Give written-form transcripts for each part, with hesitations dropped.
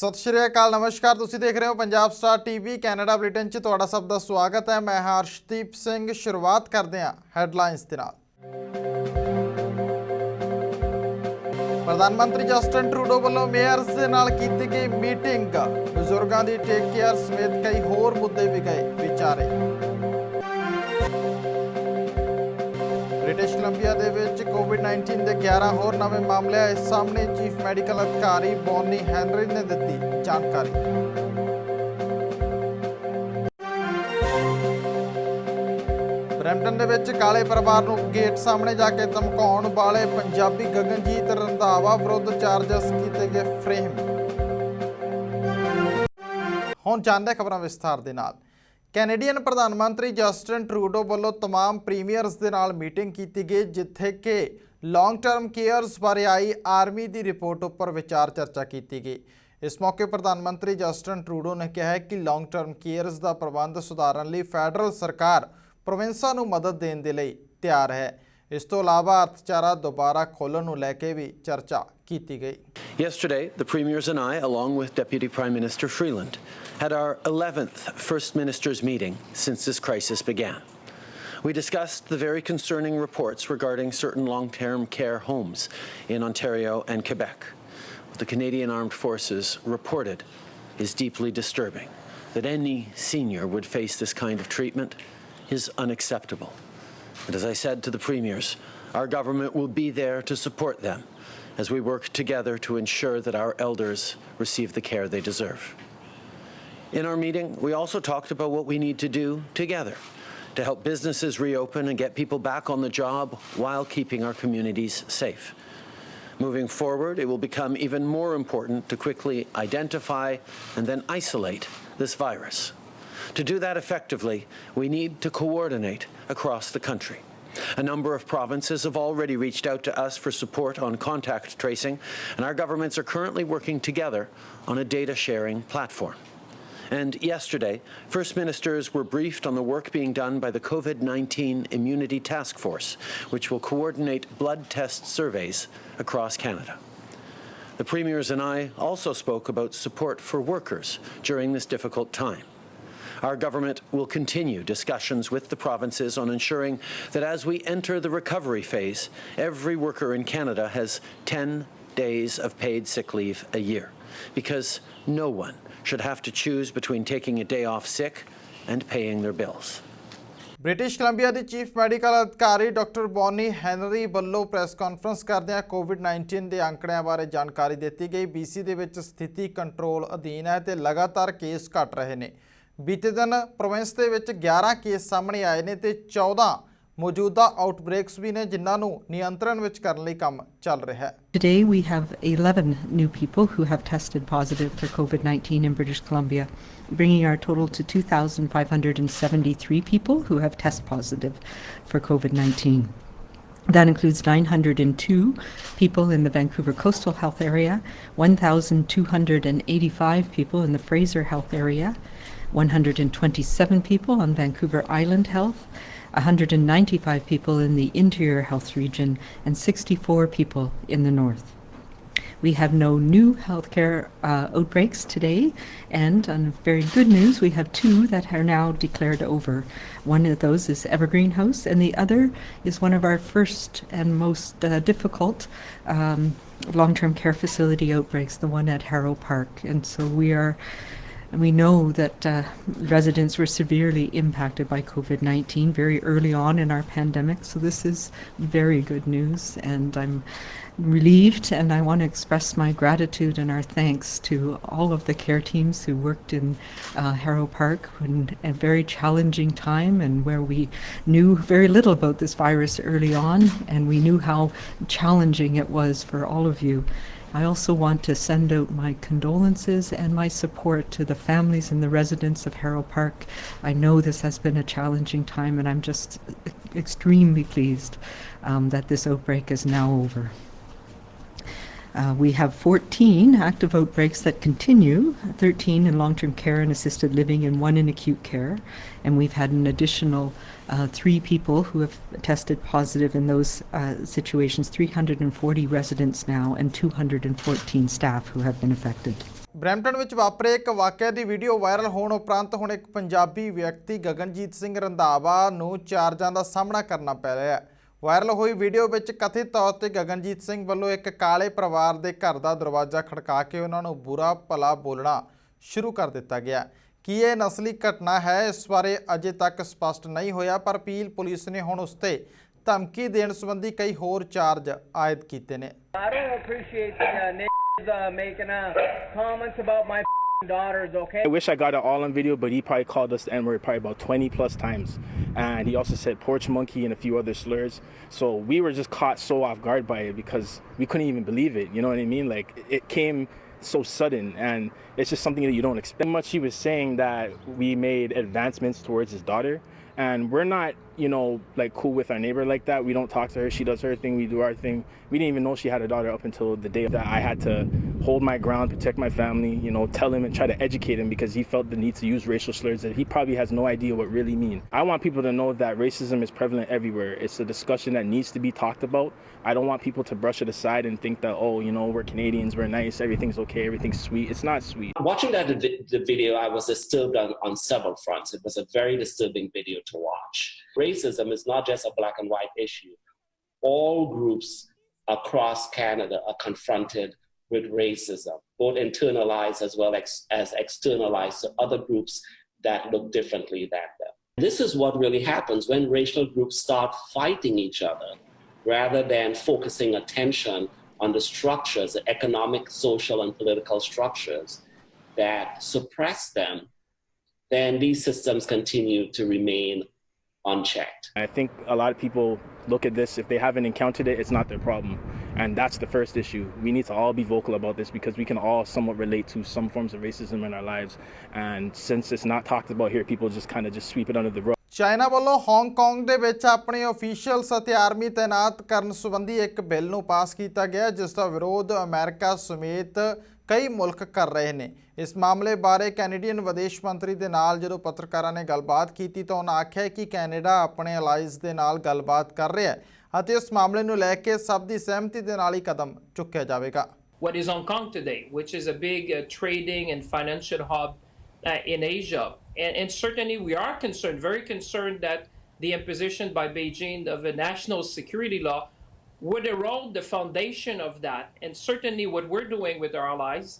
सत श्री अकाल नमस्कार तुसीं देख रहे हो Punjab star TV Canada Britain च तुहाडा सब दा स्वागत है। मैं हर्षदीप सिंह। शुरुआत करते हैं हैडलाइनस दे नाल। प्रधानमंत्री जस्टिन ट्रूडो वालों मेयर्स दे नाल कीती गई मीटिंग, बजुर्गों की टेक केयर समेत कई होर मुद्दे भी गए विचारे। ब्रिटिश कोलंबिया दे विच कोविड-19 के 11 होर नवे मामले आए सामने। चीफ मैडिकल अधिकारी बॉनी हैनरी ने दी जानकारी। ब्रैम्पटन दे विच काले परिवार नूं गेट सामने जाके धमकाउण वाले पंजाबी गगनजीत रंधावा विरुद्ध चार्जस कीते गए फ्रेम। हुण जानदे खबरां विस्तार दे नाल। कैनेडियन प्रधानमंत्री जस्टिन ट्रूडो वालों तमाम प्रीमियर्स के नाल मीटिंग की गई, जिथे कि लॉन्ग टर्म केयर्स बारे आई आर्मी की रिपोर्ट उपर विचार चर्चा की गई। इस मौके प्रधानमंत्री जस्टिन ट्रूडो ने कहा कि लॉन्ग टर्म केयर्स का प्रबंध सुधारन लई फैडरल सरकार प्रोविंसां नूं मदद देण दे लई तैयार है। इस तो इलावा अर्थचारा दोबारा खोलण नूं लैके भी चर्चा की गई। Yesterday, the premiers and I, along with Deputy Prime Minister Freeland, had our 11th First Ministers' meeting since this crisis began. We discussed the very concerning reports regarding certain long-term care homes in Ontario and Quebec. What the Canadian Armed Forces reported is deeply disturbing. That any senior would face this kind of treatment is unacceptable. And as I said to the premiers, our government will be there to support them as we work together to ensure that our elders receive the care they deserve. In our meeting, we also talked about what we need to do together to help businesses reopen and get people back on the job while keeping our communities safe. Moving forward, it will become even more important to quickly identify and then isolate this virus. To do that effectively, we need to coordinate across the country. A number of provinces have already reached out to us for support on contact tracing, and our governments are currently working together on a data sharing platform. And yesterday, First Ministers were briefed on the work being done by the COVID-19 Immunity Task Force, which will coordinate blood test surveys across Canada. The Premiers and I also spoke about support for workers during this difficult time. Our government will continue discussions with the provinces on ensuring that as we enter the recovery phase, every worker in Canada has 10 days of paid sick leave a year, because no one should have to choose between taking a day off sick and paying their bills. British Columbia की chief medical अधिकारी doctor Bonnie Henry वालों press conference करदे कोविड-19 के आंकड़ियां बारे जानकारी दी गई। BC दे विच स्थिति control अधीन है तो लगातार केस घट रहे हैं। बीते दिन प्रोविंस दे विच 11 केस सामने आए ने ते 14 मौजूदा आउटब्रेक्स भी ने जिन्हां नियंत्रण विच करन लई काम चल रहा है। Today we have 11 new people who have tested positive for COVID-19 in British Columbia, bringing our total to 2,573 people who have tested positive for COVID-19. That includes 902 people in the Vancouver Coastal Health Area, 1,285 people in the Fraser Health Area, 127 people on Vancouver Island Health, 195 people in the Interior Health Region, and 64 people in the North. We have no new healthcare outbreaks today, and on very good news, we have 2 that are now declared over. One of those is Evergreen House, and the other is one of our first and most difficult long-term care facility outbreaks, the one at Harrow Park. And so we know that residents were severely impacted by COVID-19 very early on in our pandemic, so this is very good news, and I'm relieved, and I want to express my gratitude and our thanks to all of the care teams who worked in Harrow Park in a very challenging time, and where we knew very little about this virus early on, and we knew how challenging it was for all of you. I also want to send out my condolences and my support to the families and the residents of Harrow Park. I know this has been a challenging time, and I'm just extremely pleased that this outbreak is now over. We have 14 active outbreaks that continue, 13 in long-term care and assisted living and 1 in acute care. And we've had an additional 3 people who have tested positive in those situations, 340 residents now and 214 staff who have been affected. Brampton ਵਿੱਚ ਵਾਪਰੇ ਇੱਕ ਵਾਕਿਆ ਦੀ video viral ਹੋਣ ਉਪਰੰਤ ਹੁਣ ਇੱਕ ਪੰਜਾਬੀ ਵਿਅਕਤੀ ਗਗਨਜੀਤ ਸਿੰਘ ਰੰਧਾਵਾ ਨੂੰ ਚਾਰਜਾਂ ਦਾ ਸਾਹਮਣਾ ਕਰਨਾ ਪੈ ਰਿਹਾ ਹੈ। ਵਾਇਰਲ ਹੋਈ ਵੀਡੀਓ ਵਿੱਚ ਕਥਿਤ ਤੌਰ ਤੇ ਗਗਨਜੀਤ ਸਿੰਘ ਵੱਲੋਂ ਇੱਕ ਕਾਲੇ ਪਰਿਵਾਰ ਦੇ ਘਰ ਦਾ ਦਰਵਾਜ਼ਾ ਖੜਕਾ ਕੇ ਉਹਨਾਂ ਨੂੰ ਬੁਰਾ ਭਲਾ ਬੋਲਣਾ ਸ਼ੁਰੂ ਕਰ ਦਿੱਤਾ ਗਿਆ। ਕੀ ਇਹ ਨਸਲੀ ਘਟਨਾ ਹੈ, ਇਸ ਬਾਰੇ ਅਜੇ ਤੱਕ ਸਪਸ਼ਟ ਨਹੀਂ ਹੋਇਆ, ਪਰ ਪੀਲ ਪੁਲਿਸ ਨੇ ਹੁਣ ਉਸ ਤੇ ਧਮਕੀ ਦੇਣ ਸੰਬੰਧੀ ਕਈ ਹੋਰ ਚਾਰਜ ਆਇਦ ਕੀਤੇ ਨੇ। Making comments about my daughters, okay? I wish I got it all on video, but he probably called us the N-word probably about 20 plus times. And he also said porch monkey and a few other slurs. So we were just caught so off guard by it because we couldn't even believe it. You know what I mean? Like it came so sudden and it's just something that you don't expect. Much he was saying that we made advancements towards his daughter. And we're not, you know, like cool with our neighbor like that. We don't talk to her. She does her thing. We do our thing. We didn't even know she had a daughter up until the day that I had to hold my ground, protect my family, you know, tell him and try to educate him because he felt the need to use racial slurs that he probably has no idea what really mean. I want people to know that racism is prevalent everywhere. It's a discussion that needs to be talked about. I don't want people to brush it aside and think that, oh, you know, we're Canadians, we're nice, everything's okay, everything's sweet. It's not sweet. Watching the video, I was disturbed on several fronts. It was a very disturbing video to watch. Racism is not just a black and white issue. All groups across Canada are confronted with racism, both internalized as well as externalized to other groups that look differently than them. This is what really happens when racial groups start fighting each other rather than focusing attention on the structures, the economic, social, and political structures that suppress them, then these systems continue to remain unchecked. I think a lot of people look at this, if they haven't encountered it, it's not their problem. And that's the first issue. We need to all be vocal about this because we can all somewhat relate to some forms of racism in our lives. And since it's not talked about here, people just kind of just sweep it under the rug. China ਵੱਲੋਂ Hong Kong ਦੇ ਵਿੱਚ ਆਪਣੇ officials ਅਤੇ army ਤੈਨਾਤ ਕਰਨ ਸੰਬੰਧੀ ਇੱਕ bill ਨੂੰ ਪਾਸ ਕੀਤਾ ਗਿਆ, ਜਿਸ ਦਾ ਵਿਰੋਧ ਅਮਰੀਕਾ ਸਮੇਤ ਕਈ ਮੁਲਕ ਕਰ ਰਹੇ ਨੇ। ਇਸ ਮਾਮਲੇ ਬਾਰੇ ਕੈਨੇਡੀਅਨ ਵਿਦੇਸ਼ ਮੰਤਰੀ ਦੇ ਨਾਲ ਜਦੋਂ ਪੱਤਰਕਾਰਾਂ ਨੇ ਗੱਲਬਾਤ ਕੀਤੀ ਤਾਂ ਉਹਨਾਂ ਆਖਿਆ ਕਿ ਕੈਨੇਡਾ ਆਪਣੇ ਅਲਾਈਜ਼ ਦੇ ਨਾਲ ਗੱਲਬਾਤ ਕਰ ਰਿਹਾ ਹੈ ਅਤੇ ਇਸ ਮਾਮਲੇ ਨੂੰ ਲੈ ਕੇ ਸਭ ਦੀ ਸਹਿਮਤੀ ਦੇ ਨਾਲ ਹੀ ਕਦਮ ਚੁੱਕਿਆ ਜਾਵੇਗਾ। What is Hong Kong today, which is a big trading and financial hub in Asia. And certainly we are concerned, very concerned, that the imposition by Beijing of a national security law would erode the foundation of that. And certainly what we're doing with our allies,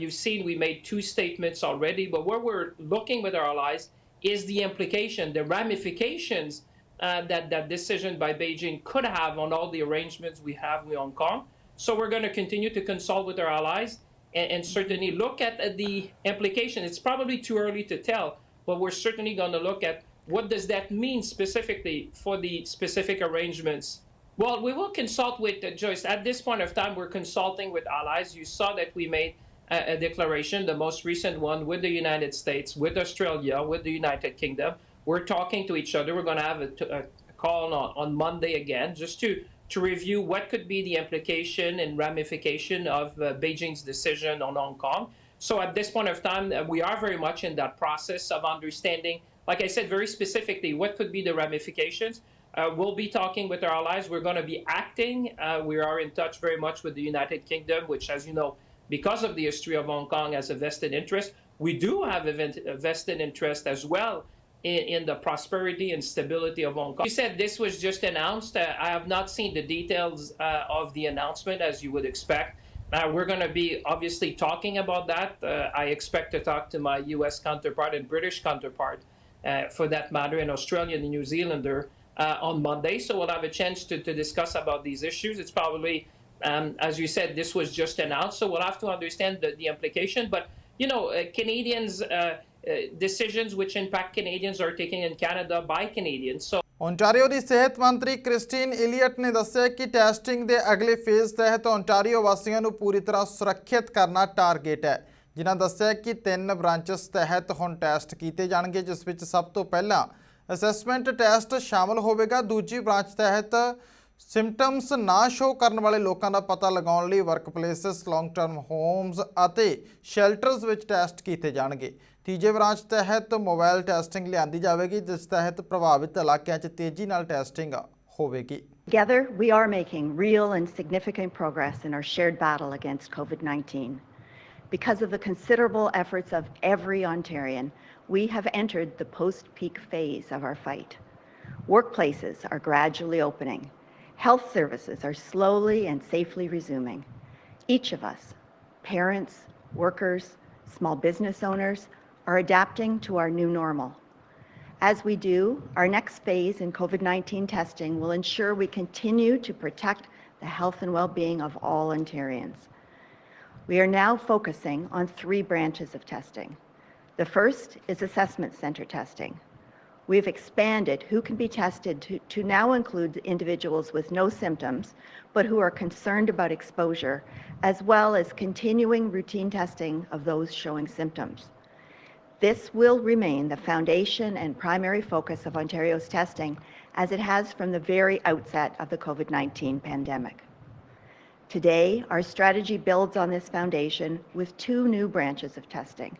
you've seen we made 2 statements already, but what we're looking with our allies is the implication, the ramifications that decision by Beijing could have on all the arrangements we have with Hong Kong. So we're going to continue to consult with our allies and certainly look at the implication. It's probably too early to tell, but we're certainly going to look at what does that mean specifically for the specific arrangements. Well, we will consult with Joyce. At this point of time, we're consulting with allies. You saw that we made a declaration, the most recent one, with the United States, with Australia, with the United Kingdom. We're talking to each other. We're going to have a call on Monday again just to review what could be the implication and ramification of Beijing's decision on Hong Kong. So at this point of time, we are very much in that process of understanding, like I said, very specifically, what could be the ramifications. We'll be talking with our allies. We're going to be acting. We are in touch very much with the United Kingdom, which, as you know, because of the history of Hong Kong, has a vested interest. We do have a vested interest as well in the prosperity and stability of Hong Kong. You said this was just announced. I have not seen the details of the announcement, as you would expect. We're going to be obviously talking about that. I expect to talk to my U.S. counterpart and British counterpart, for that matter, and Australian and New Zealander on Monday. So we'll have a chance to discuss about these issues. It's probably, as you said, this was just announced, so we'll have to understand the implication. But, you know, Canadians... decisions which impact Canadians are taken in Canada by Canadians. So Ontario ਦੀ ਸਿਹਤ ਮੰਤਰੀ Christine Eliot ਨੇ ਦੱਸਿਆ ਕਿ testing ਦੇ ਅਗਲੇ phase ਤਹਿਤ Ontario ਵਾਸੀਆਂ ਨੂੰ ਪੂਰੀ ਤਰ੍ਹਾਂ ਸੁਰੱਖਿਅਤ ਕਰਨਾ ਟਾਰਗੇਟ ਹੈ। ਜਿਨ੍ਹਾਂ ਦੱਸਿਆ ਕਿ 3 ਬ੍ਰਾਂਚਸ ਤਹਿਤ ਹੁਣ ਟੈਸਟ ਕੀਤੇ ਜਾਣਗੇ, ਜਿਸ ਵਿੱਚ ਸਭ ਤੋਂ ਪਹਿਲਾਂ ਅਸੈਸਮੈਂਟ ਟੈਸਟ ਸ਼ਾਮਲ ਹੋਵੇਗਾ। ਦੂਜੀ ਬ੍ਰਾਂਚ ਤਹਿਤ ਸਿੰਪਟਮਸ ਨਾ ਸ਼ੋ ਕਰਨ ਵਾਲੇ ਲੋਕਾਂ ਦਾ ਪਤਾ ਲਗਾਉਣ ਲਈ ਵਰਕਪਲੇਸਿਸ, ਲੌਂਗ ਟਰਮ ਹੋਮਸ ਅਤੇ ਸ਼ੈਲਟਰਸ ਵਿੱਚ ਟੈਸਟ ਕੀਤੇ ਜਾਣਗੇ। ਤੀਜੇ ਬ੍ਰਾਂਚ ਤਹਿਤ ਮੋਬਾਈਲ ਟੈਸਟਿੰਗ ਲਿਆਂਦੀ ਜਾਵੇਗੀ, ਜਿਸ ਤਹਿਤ ਪ੍ਰਭਾਵਿਤ ਇਲਾਕਿਆਂ 'ਚ ਤੇਜ਼ੀ ਨਾਲ ਟੈਸਟਿੰਗ ਹੋਵੇਗੀ। Together, we are making real and significant progress in our shared battle against COVID-19. Because of the considerable efforts of every Ontarian, we have entered the post-peak phase of our fight. Workplaces are gradually opening. Health services are slowly and safely resuming. Each of us, parents, workers, small business owners, are adapting to our new normal. As we do, our next phase in COVID-19 testing will ensure we continue to protect the health and well-being of all Ontarians. We are now focusing on 3 branches of testing. The first is assessment center testing. We've expanded who can be tested to now include individuals with no symptoms, but who are concerned about exposure, as well as continuing routine testing of those showing symptoms. This will remain the foundation and primary focus of Ontario's testing, as it has from the very outset of the COVID-19 pandemic. Today, our strategy builds on this foundation with 2 new branches of testing.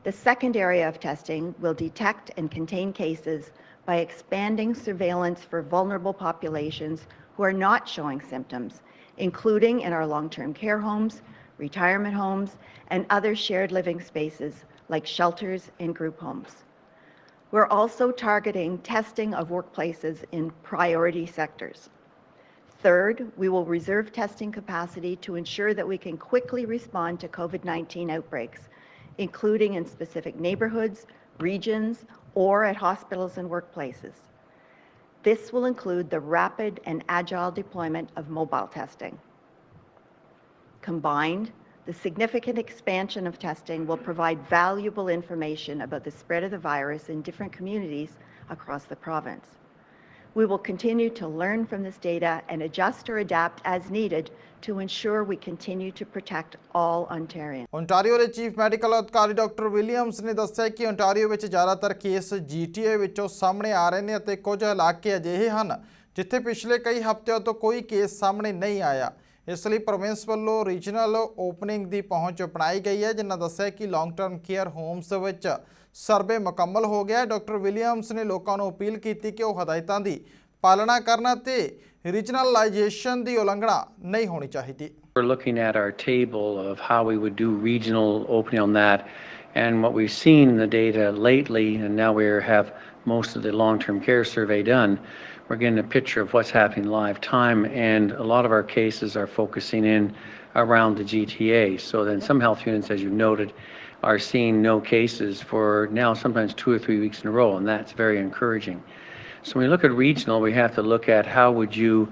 The second area of testing will detect and contain cases by expanding surveillance for vulnerable populations who are not showing symptoms, including in our long-term care homes, retirement homes, and other shared living spaces like shelters and group homes. We're also targeting testing of workplaces in priority sectors. Third, we will reserve testing capacity to ensure that we can quickly respond to COVID-19 outbreaks, including in specific neighborhoods, regions, or at hospitals and workplaces. This will include the rapid and agile deployment of mobile testing. Combined, the significant expansion of testing will provide valuable information about the spread of the virus in different communities across the province. We will continue to learn from this data and adjust or adapt as needed to ensure we continue to protect all Ontarians. Ontario ਦੇ chief medical ਅਧਿਕਾਰੀ doctor Williams ਨੇ ਦੱਸਿਆ ਕਿ Ontario ਵਿੱਚ ਜ਼ਿਆਦਾਤਰ case GTA ਵਿੱਚੋਂ ਸਾਹਮਣੇ ਆ ਰਹੇ ਨੇ ਅਤੇ ਕੁਝ ਇਲਾਕੇ ਅਜਿਹੇ ਹਨ ਜਿੱਥੇ ਪਿਛਲੇ ਕਈ ਹਫ਼ਤਿਆਂ ਤੋਂ ਕੋਈ ਕੇਸ ਸਾਹਮਣੇ ਨਹੀਂ ਆਇਆ। ਇਸ ਲਈ ਪ੍ਰੋਵਿੰਸ ਵੱਲੋਂ ਰੀਜਨਲ ਓਪਨਿੰਗ ਦੀ ਪਹੁੰਚ ਅਪਣਾਈ ਗਈ ਹੈ, ਜਿਨ੍ਹਾਂ ਦੱਸਿਆ ਕਿ ਲੌਂਗ ਟਰਮ ਕੇਅਰ ਹੋਮਸ ਵਿੱਚ ਸਰਵੇ ਮੁਕੰਮਲ ਹੋ ਗਿਆ। ਡਾਕਟਰ ਵਿਲੀਅਮਸ ਨੇ ਲੋਕਾਂ ਨੂੰ ਅਪੀਲ ਕੀਤੀ ਕਿ ਉਹ ਹਦਾਇਤਾਂ ਦੀ ਪਾਲਣਾ ਕਰਨ ਅਤੇ ਰੀਜਨਲਾਈਜੇਸ਼ਨ ਦੀ ਉਲੰਘਣਾ ਨਹੀਂ ਹੋਣੀ ਚਾਹੀਦੀ। We're looking at our table of how we would do regional opening on that, and what we've seen in the data lately, and now we have most of the long-term care survey done, we're getting a picture of what's happening live time, and a lot of our cases are focusing in around the GTA. So then some health units, as you noted, are seeing no cases for now sometimes 2 or 3 weeks in a row, and that's very encouraging. So when we look at regional, we have to look at how would you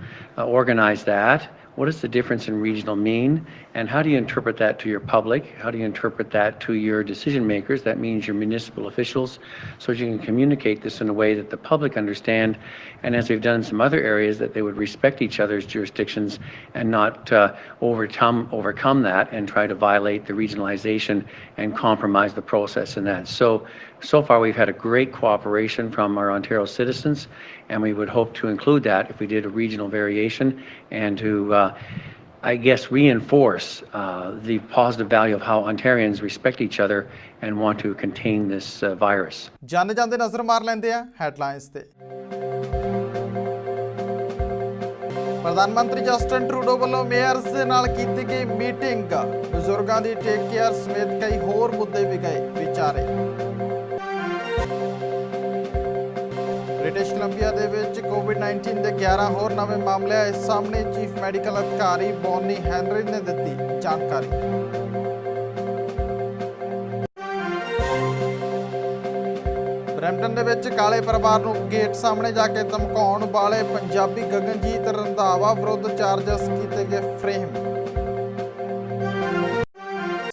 organize that? What does the difference in regional mean? And how do you interpret that to your public? How do you interpret that to your decision makers? That means your municipal officials, so you can communicate this in a way that the public understand, and as we've done in some other areas, that they would respect each other's jurisdictions and not overcome that and try to violate the regionalization and compromise the process in that. So far we've had a great cooperation from our Ontario citizens, and we would hope to include that if we did a regional variation, and to I guess reinforce the positive value of how Ontarians respect each other and want to contain this virus. ਜਾਂਦੇ ਜਾਂਦੇ ਨਜ਼ਰ ਮਾਰ ਲੈਂਦੇ ਆ headlines ਤੇ। ਪ੍ਰਧਾਨ ਮੰਤਰੀ Justin Trudeau ਵੱਲੋਂ ਮੇਅਰਸ ਦੇ ਨਾਲ ਕੀਤੀ ਗਈ ਮੀਟਿੰਗ, ਬਜ਼ੁਰਗਾਂ ਦੀ ਟੇਕ ਕੇਅਰ ਸਮੇਤ ਕਈ ਹੋਰ ਮੁੱਦੇ ਵੀ ਗਏ ਵਿਚਾਰੇ। ਬ੍ਰਿਟਿਸ਼ ਕੋਲੰਬੀਆ ਦੇ ਵਿੱਚ ਕੋਵਿਡ-19 ਦੇ 11 ਹੋਰ ਨਵੇਂ ਮਾਮਲੇ ਆਏ ਸਾਹਮਣੇ। ਚੀਫ ਮੈਡੀਕਲ ਅਧਿਕਾਰੀ ਬੌਨੀ ਹੈਨਰੀ ਨੇ ਦਿੱਤੀ ਜਾਣਕਾਰੀ। ਬਰੈਂਪਟਨ ਦੇ ਵਿੱਚ ਕਾਲੇ ਪਰਿਵਾਰ ਨੂੰ ਗੇਟ ਸਾਹਮਣੇ ਜਾ ਕੇ ਧਮਕਾਉਣ ਵਾਲੇ ਪੰਜਾਬੀ ਗਗਨਜੀਤ ਰੰਧਾਵਾ ਵਿਰੁੱਧ ਚਾਰਜਸ ਕੀਤੇ ਗਏ ਫਰੇਮ।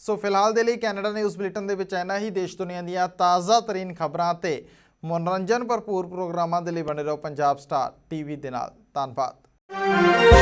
ਸੋ ਫਿਲਹਾਲ ਦੇ ਲਈ ਕੈਨੇਡਾ ਨਿਊਜ਼ ਬੁਲੇਟਿਨ ਦੇ ਵਿੱਚ ਇੰਨਾ ਹੀ। ਦੇਸ਼ ਦੁਨੀਆ ਦੀਆਂ ਤਾਜ਼ਾ ਤਰੀਨ ਖਬਰਾਂ ਤੇ ਮਨੋਰੰਜਨ ਭਰਪੂਰ ਪ੍ਰੋਗਰਾਮਾਂ ਦੇ ਲਈ ਬਣੇ ਰਹੋ ਪੰਜਾਬ ਸਟਾਰ ਟੀਵੀ ਦੇ ਨਾਲ। ਧੰਨਵਾਦ।